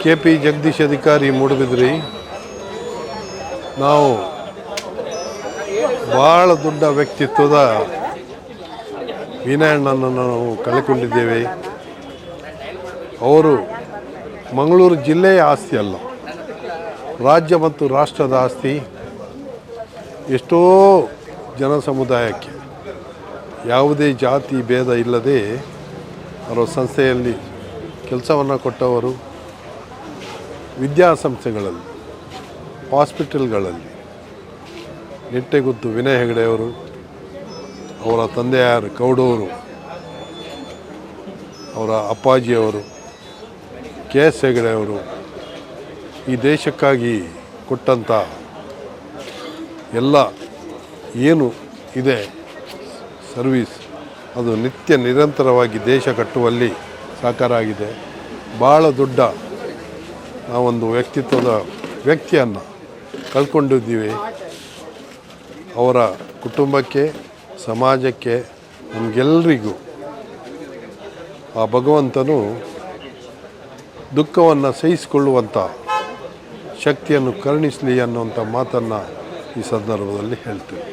KP Jagadish ಅಧಿಕಾರಿ ಮೂಡುಬಿದ್ರಿ. ನಾವು ಭಾಳ ದೊಡ್ಡ ವ್ಯಕ್ತಿತ್ವದ ವಿನಯಣ್ಣನನ್ನು ನಾವು ಕಳೆದುಕೊಂಡಿದ್ದೇವೆ. ಅವರು ಮಂಗಳೂರು ಜಿಲ್ಲೆಯ ಆಸ್ತಿ ಅಲ್ಲ, ರಾಜ್ಯ ಮತ್ತು ರಾಷ್ಟ್ರದ ಆಸ್ತಿ. ಎಷ್ಟೋ ಜನ ಸಮುದಾಯಕ್ಕೆ ಯಾವುದೇ ಜಾತಿ ಭೇದ ಇಲ್ಲದೆ ಅವರ ಸಂಸ್ಥೆಯಲ್ಲಿ ಕೆಲಸವನ್ನು ಕೊಟ್ಟವರು. ವಿದ್ಯಾಸಂಸ್ಥೆಗಳಲ್ಲಿ, ಹಾಸ್ಪಿಟಲ್ಗಳಲ್ಲಿ ನೆಟ್ಟೆಗುತ್ತು ವಿನಯ್ ಹೆಗಡೆಯವರು, ಅವರ ತಂದೆಯಾರು ಕೌಡೂರು, ಅವರ ಅಪ್ಪಾಜಿಯವರು KS ಹೆಗಡೆಯವರು ಈ ದೇಶಕ್ಕಾಗಿ ಕೊಟ್ಟಂಥ ಎಲ್ಲ ಏನು ಇದೆ ಸರ್ವೀಸ್, ಅದು ನಿತ್ಯ ನಿರಂತರವಾಗಿ ದೇಶ ಕಟ್ಟುವಲ್ಲಿ ಸಾಕಾರ ಆಗಿದೆ. ಭಾಳ ದೊಡ್ಡ ನಾವೊಂದು ವ್ಯಕ್ತಿತ್ವದ ವ್ಯಕ್ತಿಯನ್ನು ಕಳ್ಕೊಂಡಿದ್ದೀವಿ. ಅವರ ಕುಟುಂಬಕ್ಕೆ, ಸಮಾಜಕ್ಕೆ, ನಮಗೆಲ್ಲರಿಗೂ ಆ ಭಗವಂತನು ದುಃಖವನ್ನು ಸಹಿಸಿಕೊಳ್ಳುವಂಥ ಶಕ್ತಿಯನ್ನು ಕರುಣಿಸಲಿ ಅನ್ನುವಂಥ ಮಾತನ್ನು ಈ ಸಂದರ್ಭದಲ್ಲಿ ಹೇಳ್ತೀವಿ.